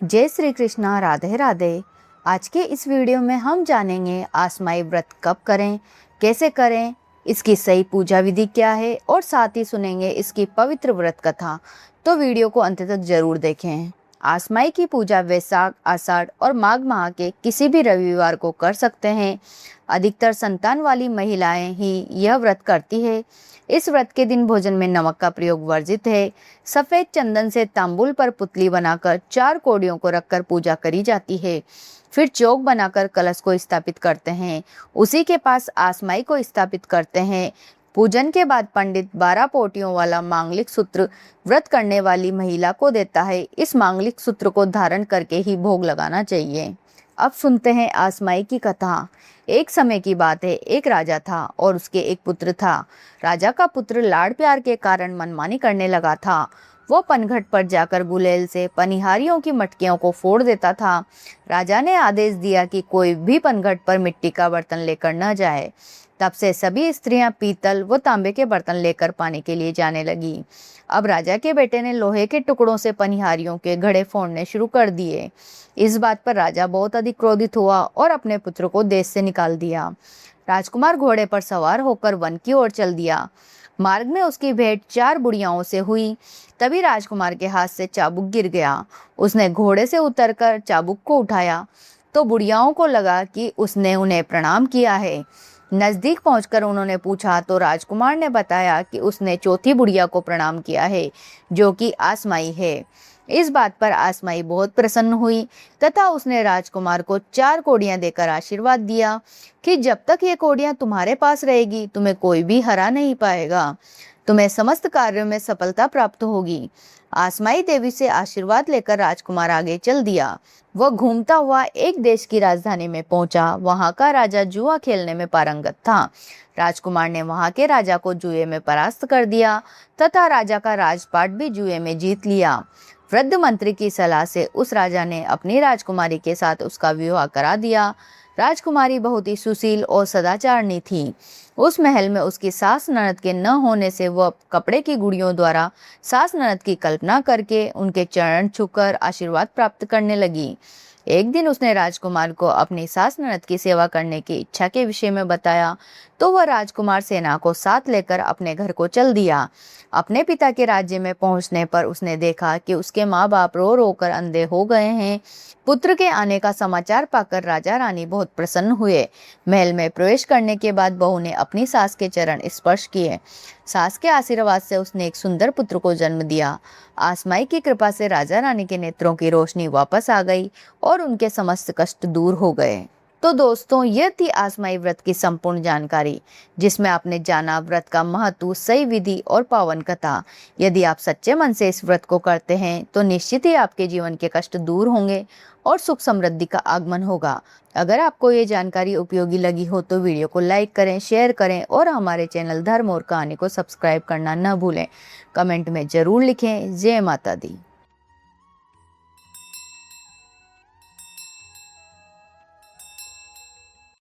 जय श्री कृष्णा, राधे राधे। आज के इस वीडियो में हम जानेंगे आसमाई व्रत कब करें, कैसे करें, इसकी सही पूजा विधि क्या है और साथ ही सुनेंगे इसकी पवित्र व्रत कथा। तो वीडियो को अंत तक जरूर देखें। आसमाई की पूजा वैशाख, आषाढ़ और माघ माह के किसी भी रविवार को कर सकते हैं। अधिकतर संतान वाली महिलाएं ही यह व्रत करती है। इस व्रत के दिन भोजन में नमक का प्रयोग वर्जित है। सफेद चंदन से तांबुल पर पुतली बनाकर 4 कोड़ियों को रखकर पूजा करी जाती है। फिर चौक बनाकर कलश को स्थापित करते हैं। उसी के पास आसमाई को स्थापित करते हैं। पूजन के बाद पंडित 12 पोटियों वाला मांगलिक सूत्र व्रत करने वाली महिला को देता है। इस मांगलिक सूत्र को धारण करके ही भोग लगाना चाहिए। अब सुनते हैं आसमाई की कथा। एक समय की बात है, एक राजा था और उसके एक पुत्र था। राजा का पुत्र लाड़ प्यार के कारण मनमानी करने लगा था। वो पनघट पर जाकर गुलेल से पनिहारियों की मटकियों को फोड़ देता था। राजा ने आदेश दिया कि कोई भी पनघट पर मिट्टी का बर्तन लेकर न जाए। तब से सभी स्त्रियां पीतल व तांबे के बर्तन लेकर पानी के लिए जाने लगी। अब राजा के बेटे ने लोहे के टुकड़ों से पनिहारियों के घड़े फोड़ने शुरू कर दिए। इस बात पर राजा बहुत अधिक क्रोधित हुआ और अपने पुत्र को देश से निकाल दिया। राजकुमार घोड़े पर सवार होकर वन की ओर चल दिया। मार्ग में उसकी भेंट 4 बुढ़ियाओं से हुई। तभी राजकुमार के हाथ से चाबुक गिर गया। उसने घोड़े से उतरकर चाबुक को उठाया तो बुढ़ियाओं को लगा कि उसने उन्हें प्रणाम किया है। नजदीक पहुंचकर उन्होंने पूछा तो राजकुमार ने बताया कि उसने चौथी बुढ़िया को प्रणाम किया है, जो कि आसमाई है। इस बात पर आसमाई बहुत प्रसन्न हुई तथा उसने राजकुमार को 4 कोड़ियां देकर आशीर्वाद दिया कि जब तक ये कोड़ियां तुम्हारे पास रहेगी तुम्हें कोई भी हरा नहीं पाएगा। तुम्हें समस्त कार्यों में सफलता प्राप्त होगी। आसमाई देवी से आशीर्वाद लेकर राजकुमार आगे चल दिया। वह घूमता हुआ एक देश की राजधानी में पहुंचा। वहां का राजा जुआ खेलने में पारंगत था। राजकुमार ने वहां के राजा को जुए में परास्त कर दिया तथा राजा का राजपाट भी जुए में जीत लिया। वृद्ध मंत्री की सलाह से उस राजा ने अपनी राजकुमारी के साथ उसका विवाह करा दिया। राजकुमारी बहुत ही सुशील और सदाचारणी थी। उस महल में उसकी सास ननद के न होने से वह कपड़े की गुड़ियों द्वारा सास ननद की कल्पना करके उनके चरण छूकर आशीर्वाद प्राप्त करने लगी। एक दिन उसने राजकुमार को अपनी सास ननद की सेवा करने की इच्छा के विषय में बताया तो वह राजकुमार सेना को साथ लेकर अपने घर को चल दिया। अपने पिता के राज्य में पहुंचने पर उसने देखा कि उसके माँ बाप रो रो कर अंधे हो गए हैं। पुत्र के आने का समाचार पाकर राजा रानी बहुत प्रसन्न हुए। महल में प्रवेश करने के बाद बहू ने अपनी सास के चरण स्पर्श किए। सास के आशीर्वाद से उसने एक सुंदर पुत्र को जन्म दिया। आसमाई की कृपा से राजा रानी के नेत्रों की रोशनी वापस आ गई और उनके समस्त कष्ट दूर हो गए। तो दोस्तों, यह थी आसमाई व्रत की संपूर्ण जानकारी, जिसमें आपने जाना व्रत का महत्व, सही विधि और पावन कथा। यदि आप सच्चे मन से इस व्रत को करते हैं तो निश्चित ही आपके जीवन के कष्ट दूर होंगे और सुख समृद्धि का आगमन होगा। अगर आपको ये जानकारी उपयोगी लगी हो तो वीडियो को लाइक करें, शेयर करें और हमारे चैनल धर्म और कहानी को सब्सक्राइब करना न भूलें। कमेंट में जरूर लिखें। जय माता दी।